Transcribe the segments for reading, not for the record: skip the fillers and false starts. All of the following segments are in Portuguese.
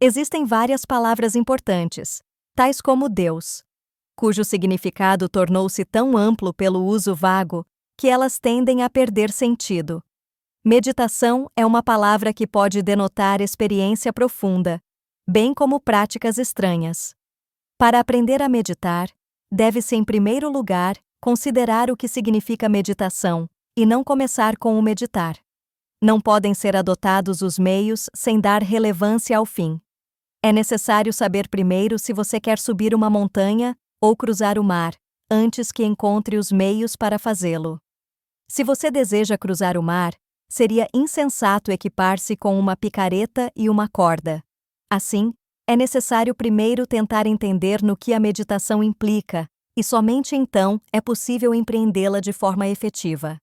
Existem várias palavras importantes, tais como Deus, cujo significado tornou-se tão amplo pelo uso vago que elas tendem a perder sentido. Meditação é uma palavra que pode denotar experiência profunda, bem como práticas estranhas. Para aprender a meditar, deve-se em primeiro lugar considerar o que significa meditação e não começar com o meditar. Não podem ser adotados os meios sem dar relevância ao fim. É necessário saber primeiro se você quer subir uma montanha ou cruzar o mar, antes que encontre os meios para fazê-lo. Se você deseja cruzar o mar, seria insensato equipar-se com uma picareta e uma corda. Assim, é necessário primeiro tentar entender no que a meditação implica, e somente então é possível empreendê-la de forma efetiva.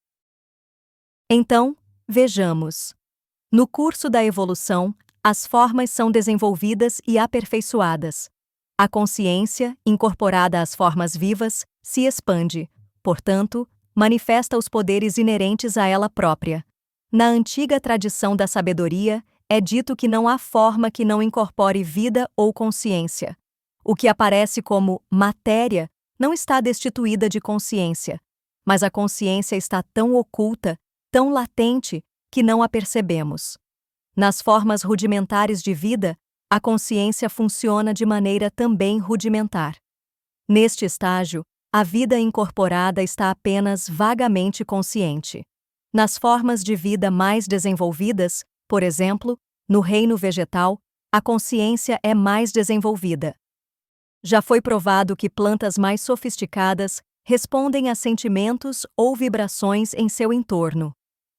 Então, vejamos. No curso da evolução, as formas são desenvolvidas e aperfeiçoadas. A consciência, incorporada às formas vivas, se expande, portanto, manifesta os poderes inerentes a ela própria. Na antiga tradição da sabedoria, é dito que não há forma que não incorpore vida ou consciência. O que aparece como matéria não está destituída de consciência, mas a consciência está tão oculta, tão latente, que não a percebemos. Nas formas rudimentares de vida, a consciência funciona de maneira também rudimentar. Neste estágio, a vida incorporada está apenas vagamente consciente. Nas formas de vida mais desenvolvidas, por exemplo, no reino vegetal, a consciência é mais desenvolvida. Já foi provado que plantas mais sofisticadas respondem a sentimentos ou vibrações em seu entorno.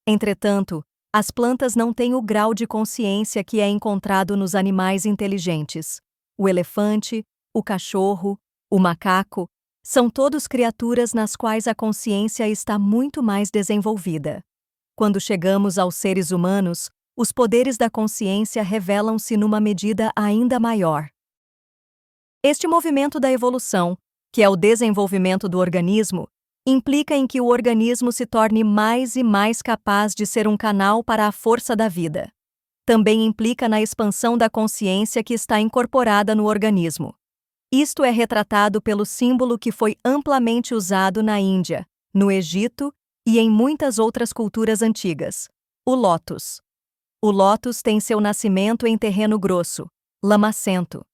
Entretanto, as plantas não têm o grau de consciência que é encontrado nos animais inteligentes. O elefante, o cachorro, o macaco, são todos criaturas nas quais a consciência está muito mais desenvolvida. Quando chegamos aos seres humanos, os poderes da consciência revelam-se numa medida ainda maior. Este movimento da evolução, que é o desenvolvimento do organismo, implica em que o organismo se torne mais e mais capaz de ser um canal para a força da vida. Também implica na expansão da consciência que está incorporada no organismo. Isto é retratado pelo símbolo que foi amplamente usado na Índia, no Egito e em muitas outras culturas antigas: o lótus. O lótus tem seu nascimento em terreno grosso, lamacento.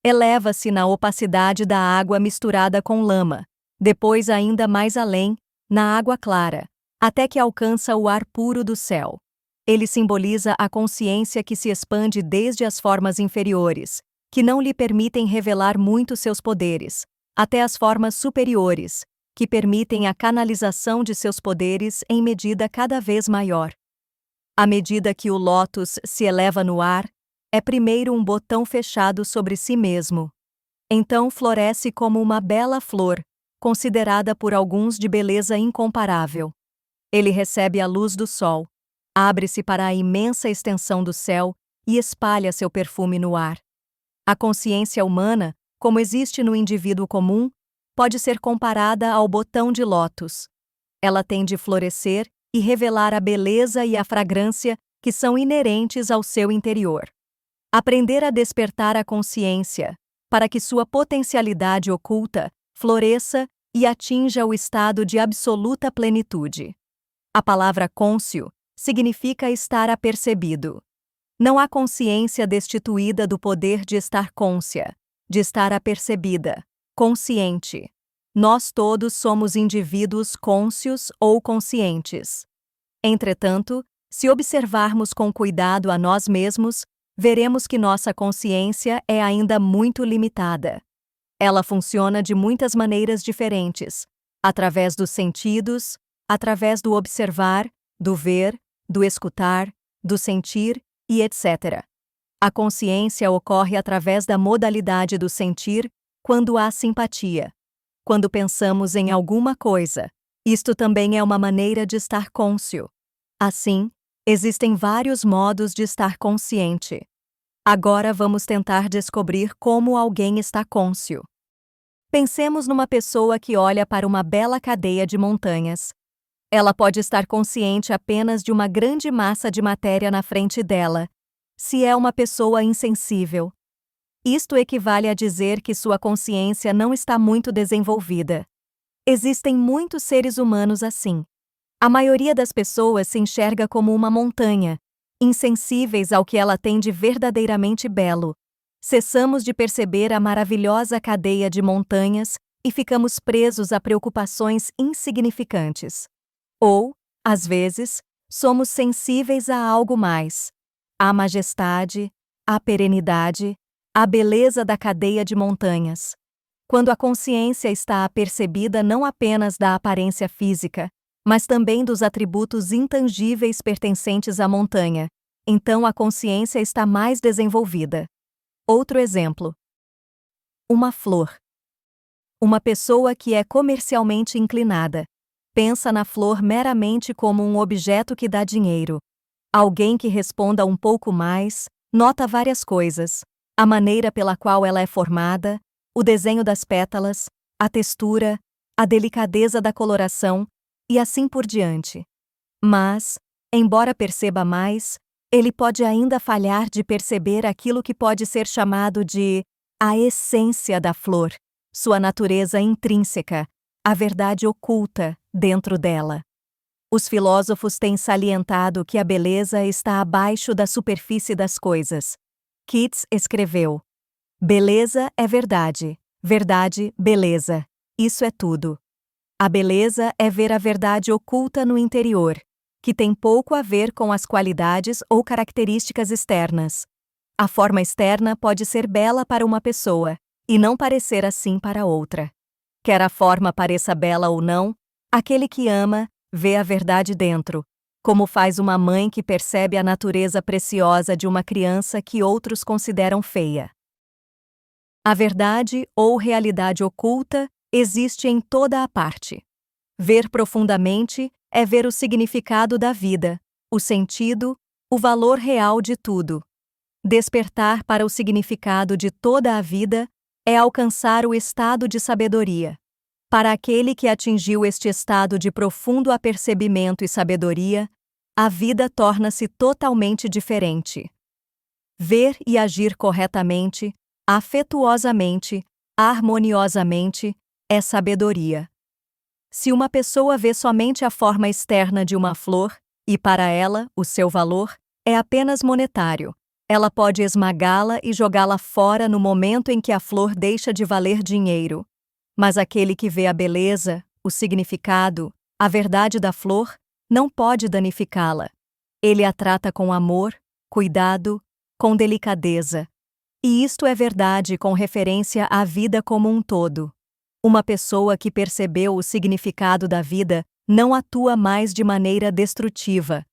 Eleva-se na opacidade da água misturada com lama, depois ainda mais além, na água clara, até que alcança o ar puro do céu. Ele simboliza a consciência que se expande desde as formas inferiores, que não lhe permitem revelar muito seus poderes, até as formas superiores, que permitem a canalização de seus poderes em medida cada vez maior. À medida que o lótus se eleva no ar, é primeiro um botão fechado sobre si mesmo. Então floresce como uma bela flor, considerada por alguns de beleza incomparável. Ele recebe a luz do sol, abre-se para a imensa extensão do céu e espalha seu perfume no ar. A consciência humana, como existe no indivíduo comum, pode ser comparada ao botão de lótus. Ela tem de florescer e revelar a beleza e a fragrância que são inerentes ao seu interior. Aprender a despertar a consciência, para que sua potencialidade oculta floresça e atinja o estado de absoluta plenitude. A palavra cônscio significa estar apercebido. Não há consciência destituída do poder de estar cônscia, de estar apercebida, consciente. Nós todos somos indivíduos cônscios ou conscientes. Entretanto, se observarmos com cuidado a nós mesmos, veremos que nossa consciência é ainda muito limitada. Ela funciona de muitas maneiras diferentes, através dos sentidos, através do observar, do ver, do escutar, do sentir e etc. A consciência ocorre através da modalidade do sentir quando há simpatia. Quando pensamos em alguma coisa, isto também é uma maneira de estar cônscio. Assim, existem vários modos de estar consciente. Agora vamos tentar descobrir como alguém está cônscio. Pensemos numa pessoa que olha para uma bela cadeia de montanhas. Ela pode estar consciente apenas de uma grande massa de matéria na frente dela, se é uma pessoa insensível. Isto equivale a dizer que sua consciência não está muito desenvolvida. Existem muitos seres humanos assim. A maioria das pessoas se enxerga como uma montanha, insensíveis ao que ela tem de verdadeiramente belo. Cessamos de perceber a maravilhosa cadeia de montanhas e ficamos presos a preocupações insignificantes. Ou, às vezes, somos sensíveis a algo mais: à majestade, à perenidade, à beleza da cadeia de montanhas. Quando a consciência está apercebida não apenas da aparência física, mas também dos atributos intangíveis pertencentes à montanha, então a consciência está mais desenvolvida. Outro exemplo: uma flor. Uma pessoa que é comercialmente inclinada pensa na flor meramente como um objeto que dá dinheiro. Alguém que responda um pouco mais nota várias coisas: a maneira pela qual ela é formada, o desenho das pétalas, a textura, a delicadeza da coloração, e assim por diante. Mas, embora perceba mais, ele pode ainda falhar de perceber aquilo que pode ser chamado de a essência da flor, sua natureza intrínseca, a verdade oculta dentro dela. Os filósofos têm salientado que a beleza está abaixo da superfície das coisas. Keats escreveu: beleza é verdade, verdade, beleza. Isso é tudo. A beleza é ver a verdade oculta no interior, que tem pouco a ver com as qualidades ou características externas. A forma externa pode ser bela para uma pessoa, e não parecer assim para outra. Quer a forma pareça bela ou não, aquele que ama vê a verdade dentro, como faz uma mãe que percebe a natureza preciosa de uma criança que outros consideram feia. A verdade ou realidade oculta existe em toda a parte. Ver profundamente é ver o significado da vida, o sentido, o valor real de tudo. Despertar para o significado de toda a vida é alcançar o estado de sabedoria. Para aquele que atingiu este estado de profundo apercebimento e sabedoria, a vida torna-se totalmente diferente. Ver e agir corretamente, afetuosamente, harmoniosamente, é sabedoria. Se uma pessoa vê somente a forma externa de uma flor, e para ela, o seu valor, é apenas monetário, ela pode esmagá-la e jogá-la fora no momento em que a flor deixa de valer dinheiro. Mas aquele que vê a beleza, o significado, a verdade da flor, não pode danificá-la. Ele a trata com amor, cuidado, com delicadeza. E isto é verdade com referência à vida como um todo. Uma pessoa que percebeu o significado da vida não atua mais de maneira destrutiva.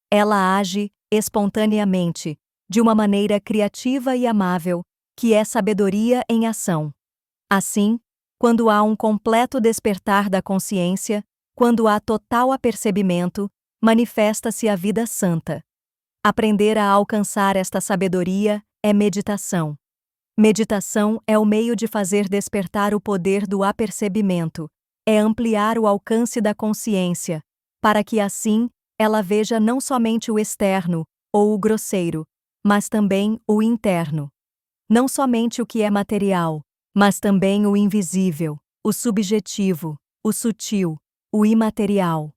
Ela age espontaneamente, de uma maneira criativa e amável, que é sabedoria em ação. Assim, quando há um completo despertar da consciência, quando há total apercebimento, manifesta-se a vida santa. Aprender a alcançar esta sabedoria é meditação. Meditação é o meio de fazer despertar o poder do apercebimento, é ampliar o alcance da consciência, para que assim ela veja não somente o externo ou o grosseiro, mas também o interno. Não somente o que é material, mas também o invisível, o subjetivo, o sutil, o imaterial.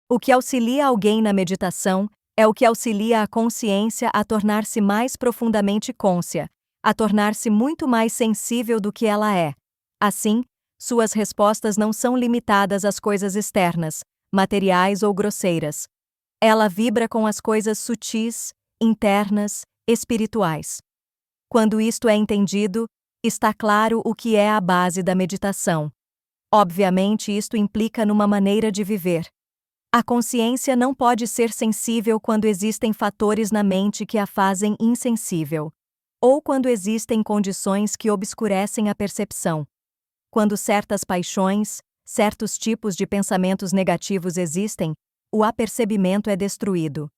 O que auxilia alguém na meditação é o que auxilia a consciência a tornar-se mais profundamente cônscia, a tornar-se muito mais sensível do que ela é. Assim, suas respostas não são limitadas às coisas externas, materiais ou grosseiras. Ela vibra com as coisas sutis, internas, espirituais. Quando isto é entendido, está claro o que é a base da meditação. Obviamente, isto implica numa maneira de viver. A consciência não pode ser sensível quando existem fatores na mente que a fazem insensível, ou quando existem condições que obscurecem a percepção. Quando certas paixões, certos tipos de pensamentos negativos existem, o apercebimento é destruído.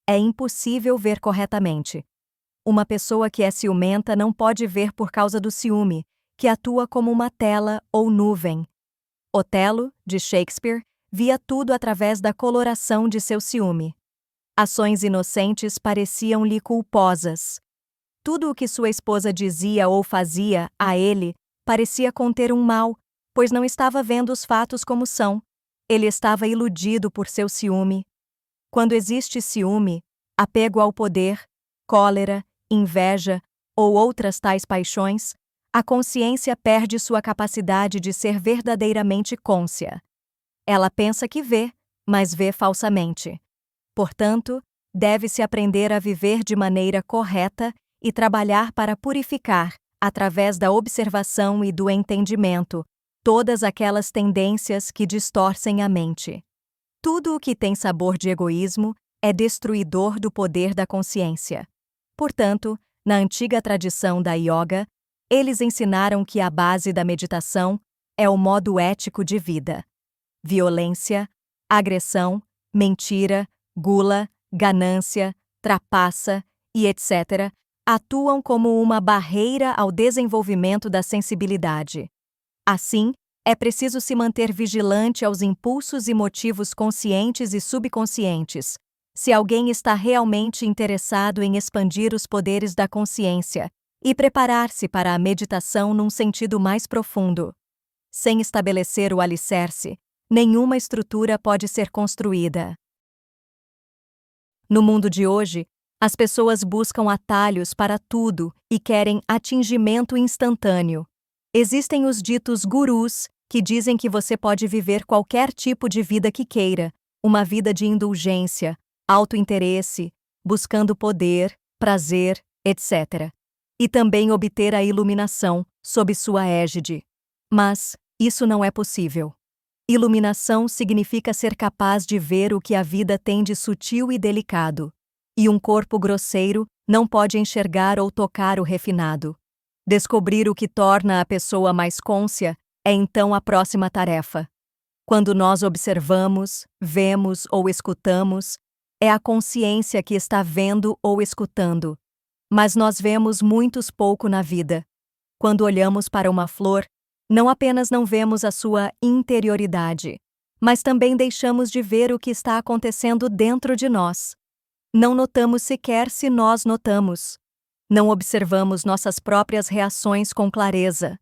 É impossível ver corretamente. Uma pessoa que é ciumenta não pode ver por causa do ciúme, que atua como uma tela ou nuvem. Otelo, de Shakespeare, via tudo através da coloração de seu ciúme. Ações inocentes pareciam-lhe culposas. Tudo o que sua esposa dizia ou fazia a ele parecia conter um mal, pois não estava vendo os fatos como são. Ele estava iludido por seu ciúme. Quando existe ciúme, apego ao poder, cólera, inveja ou outras tais paixões, a consciência perde sua capacidade de ser verdadeiramente cônscia. Ela pensa que vê, mas vê falsamente. Portanto, deve-se aprender a viver de maneira correta e trabalhar para purificar, através da observação e do entendimento, todas aquelas tendências que distorcem a mente. Tudo o que tem sabor de egoísmo é destruidor do poder da consciência. Portanto, na antiga tradição da yoga, eles ensinaram que a base da meditação é o modo ético de vida. Violência, agressão, mentira, gula, ganância, trapaça e etc. atuam como uma barreira ao desenvolvimento da sensibilidade. Assim, é preciso se manter vigilante aos impulsos e motivos conscientes e subconscientes, se alguém está realmente interessado em expandir os poderes da consciência e preparar-se para a meditação num sentido mais profundo. Sem estabelecer o alicerce, nenhuma estrutura pode ser construída. No mundo de hoje, as pessoas buscam atalhos para tudo e querem atingimento instantâneo. Existem os ditos gurus, que dizem que você pode viver qualquer tipo de vida que queira, uma vida de indulgência, autointeresse, buscando poder, prazer, etc. E também obter a iluminação, sob sua égide. Mas isso não é possível. Iluminação significa ser capaz de ver o que a vida tem de sutil e delicado. E um corpo grosseiro não pode enxergar ou tocar o refinado. Descobrir o que torna a pessoa mais cônscia é então a próxima tarefa. Quando nós observamos, vemos ou escutamos, é a consciência que está vendo ou escutando. Mas nós vemos muitos pouco na vida. Quando olhamos para uma flor, não apenas não vemos a sua interioridade, mas também deixamos de ver o que está acontecendo dentro de nós. Não notamos sequer se nós notamos. Não observamos nossas próprias reações com clareza.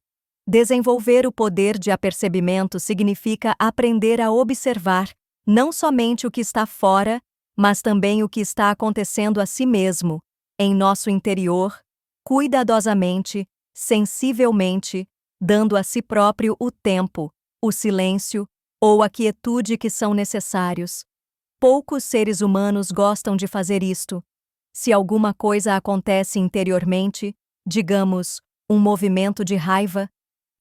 Desenvolver o poder de apercebimento significa aprender a observar não somente o que está fora, mas também o que está acontecendo a si mesmo, em nosso interior, cuidadosamente, sensivelmente, dando a si próprio o tempo, o silêncio ou a quietude que são necessários. Poucos seres humanos gostam de fazer isto. Se alguma coisa acontece interiormente, digamos, um movimento de raiva,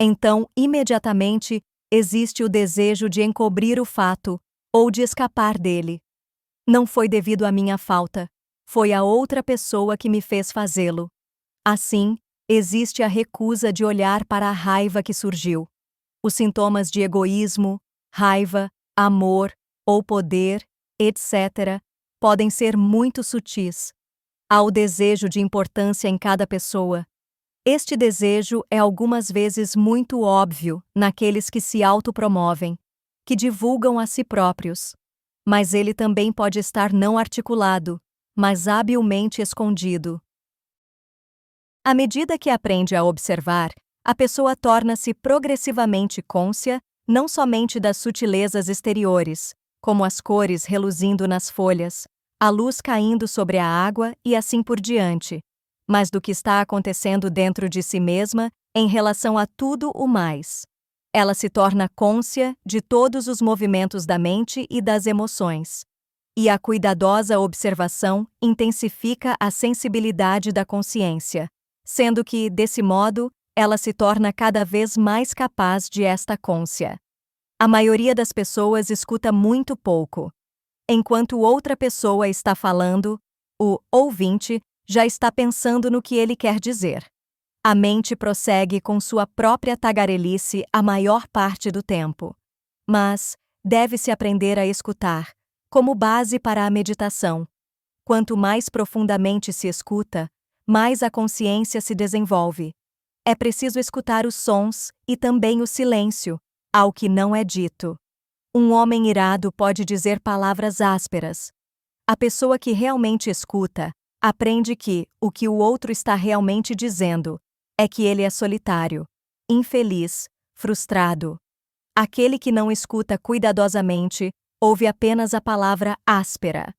então, imediatamente, existe o desejo de encobrir o fato ou de escapar dele. Não foi devido à minha falta, foi a outra pessoa que me fez fazê-lo. Assim, existe a recusa de olhar para a raiva que surgiu. Os sintomas de egoísmo, raiva, amor ou poder, etc., podem ser muito sutis. Há o desejo de importância em cada pessoa. Este desejo é algumas vezes muito óbvio naqueles que se autopromovem, que divulgam a si próprios. Mas ele também pode estar não articulado, mas habilmente escondido. À medida que aprende a observar, a pessoa torna-se progressivamente cônscia não somente das sutilezas exteriores, como as cores reluzindo nas folhas, a luz caindo sobre a água e assim por diante, mas do que está acontecendo dentro de si mesma em relação a tudo o mais. Ela se torna cônscia de todos os movimentos da mente e das emoções. E a cuidadosa observação intensifica a sensibilidade da consciência, sendo que, desse modo, ela se torna cada vez mais capaz de esta cônscia. A maioria das pessoas escuta muito pouco. Enquanto outra pessoa está falando, o ouvinte já está pensando no que ele quer dizer. A mente prossegue com sua própria tagarelice a maior parte do tempo. Mas deve-se aprender a escutar, como base para a meditação. Quanto mais profundamente se escuta, mais a consciência se desenvolve. É preciso escutar os sons e também o silêncio, ao que não é dito. Um homem irado pode dizer palavras ásperas. A pessoa que realmente escuta, aprende que o o outro está realmente dizendo é que ele é solitário, infeliz, frustrado. Aquele que não escuta cuidadosamente, ouve apenas a palavra áspera,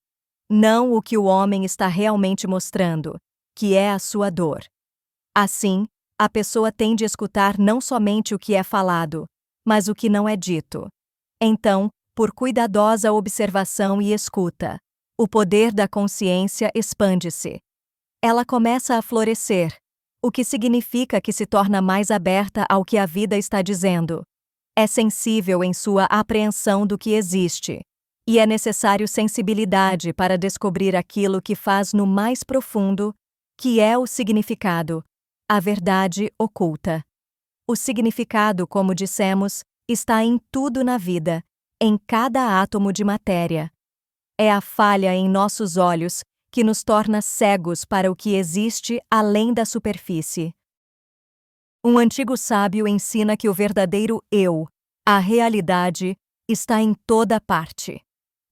não o que o homem está realmente mostrando, que é a sua dor. Assim, a pessoa tende a escutar não somente o que é falado, mas o que não é dito. Então, por cuidadosa observação e escuta, o poder da consciência expande-se. Ela começa a florescer, o que significa que se torna mais aberta ao que a vida está dizendo. É sensível em sua apreensão do que existe, e é necessário sensibilidade para descobrir aquilo que faz no mais profundo, que é o significado, a verdade oculta. O significado, como dissemos, está em tudo na vida, em cada átomo de matéria. É a falha em nossos olhos que nos torna cegos para o que existe além da superfície. Um antigo sábio ensina que o verdadeiro eu, a realidade, está em toda parte.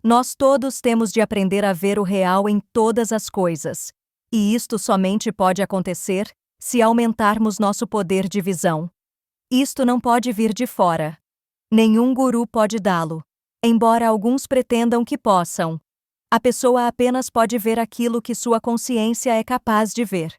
Nós todos temos de aprender a ver o real em todas as coisas, e isto somente pode acontecer se aumentarmos nosso poder de visão. Isto não pode vir de fora. Nenhum guru pode dá-lo, embora alguns pretendam que possam. A pessoa apenas pode ver aquilo que sua consciência é capaz de ver.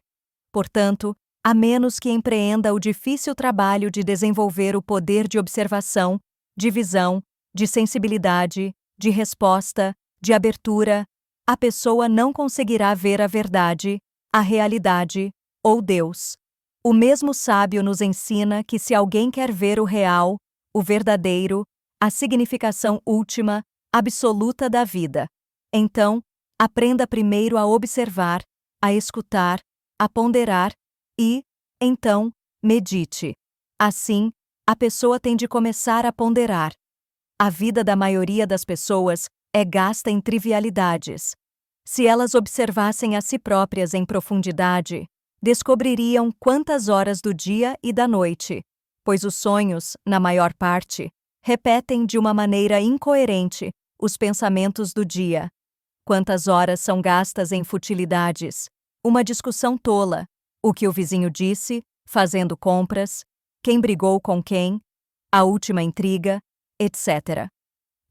Portanto, a menos que empreenda o difícil trabalho de desenvolver o poder de observação, de visão, de sensibilidade, de resposta, de abertura, a pessoa não conseguirá ver a verdade, a realidade ou Deus. O mesmo sábio nos ensina que se alguém quer ver o real, o verdadeiro, a significação última, absoluta da vida, então, aprenda primeiro a observar, a escutar, a ponderar e, então, medite. Assim, a pessoa tem de começar a ponderar. A vida da maioria das pessoas é gasta em trivialidades. Se elas observassem a si próprias em profundidade, descobririam quantas horas do dia e da noite, pois os sonhos, na maior parte, repetem de uma maneira incoerente os pensamentos do dia. Quantas horas são gastas em futilidades, uma discussão tola, o que o vizinho disse, fazendo compras, quem brigou com quem, a última intriga, etc.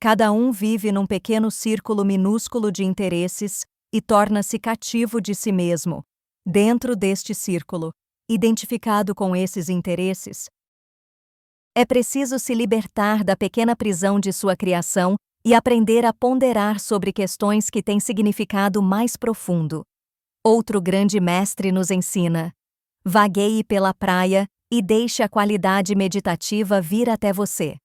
Cada um vive num pequeno círculo minúsculo de interesses e torna-se cativo de si mesmo, dentro deste círculo, identificado com esses interesses. É preciso se libertar da pequena prisão de sua criação e aprender a ponderar sobre questões que têm significado mais profundo. Outro grande mestre nos ensina: vagueie pela praia e deixe a qualidade meditativa vir até você.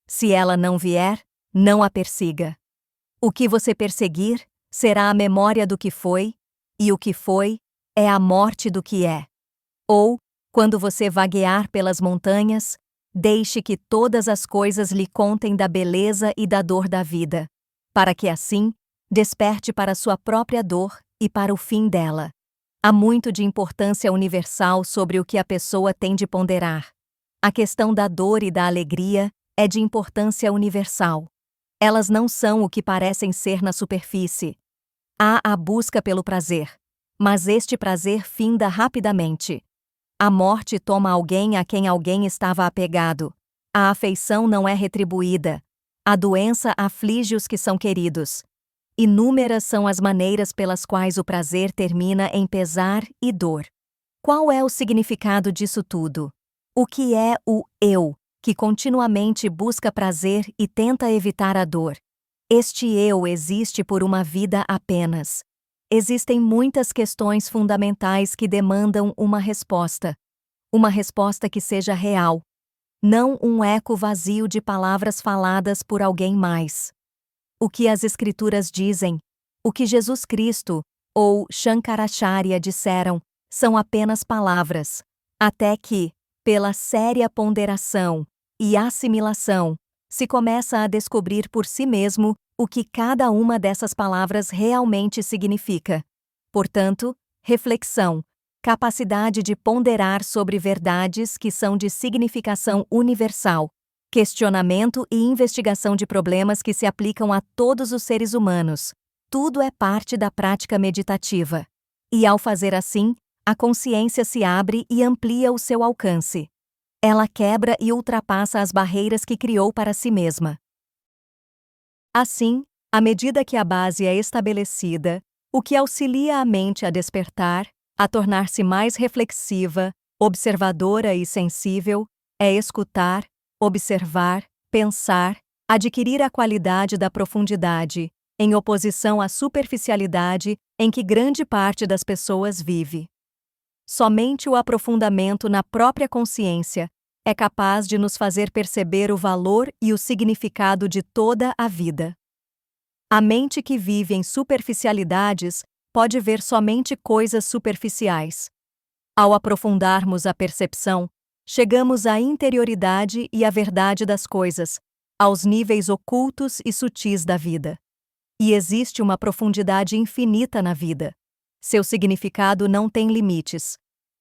Se ela não vier, não a persiga. O que você perseguir será a memória do que foi, e o que foi é a morte do que é. Ou, quando você vaguear pelas montanhas, deixe que todas as coisas lhe contem da beleza e da dor da vida, para que assim desperte para sua própria dor e para o fim dela. Há muito de importância universal sobre o que a pessoa tem de ponderar. A questão da dor e da alegria é de importância universal. Elas não são o que parecem ser na superfície. Há a busca pelo prazer, mas este prazer finda rapidamente. A morte toma alguém a quem alguém estava apegado. A afeição não é retribuída. A doença aflige os que são queridos. Inúmeras são as maneiras pelas quais o prazer termina em pesar e dor. Qual é o significado disso tudo? O que é o eu, que continuamente busca prazer e tenta evitar a dor? Este eu existe por uma vida apenas. Existem muitas questões fundamentais que demandam uma resposta. Uma resposta que seja real. Não um eco vazio de palavras faladas por alguém mais. O que as Escrituras dizem, o que Jesus Cristo ou Shankaracharya disseram, são apenas palavras, até que, pela séria ponderação e assimilação, se começa a descobrir por si mesmo o que cada uma dessas palavras realmente significa. Portanto, reflexão, capacidade de ponderar sobre verdades que são de significação universal, questionamento e investigação de problemas que se aplicam a todos os seres humanos, Tudo é parte da prática meditativa. E ao fazer assim, a consciência se abre e amplia o seu alcance. Ela quebra e ultrapassa as barreiras que criou para si mesma. Assim, à medida que a base é estabelecida, o que auxilia a mente a despertar, a tornar-se mais reflexiva, observadora e sensível, é escutar, observar, pensar, adquirir a qualidade da profundidade, em oposição à superficialidade em que grande parte das pessoas vive. Somente o aprofundamento na própria consciência é capaz de nos fazer perceber o valor e o significado de toda a vida. A mente que vive em superficialidades pode ver somente coisas superficiais. Ao aprofundarmos a percepção, chegamos à interioridade e à verdade das coisas, aos níveis ocultos e sutis da vida. E existe uma profundidade infinita na vida. Seu significado não tem limites.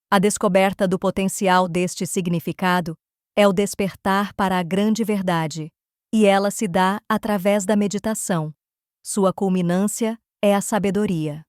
A descoberta do potencial deste significado é o despertar para a grande verdade, e ela se dá através da meditação. Sua culminância é a sabedoria.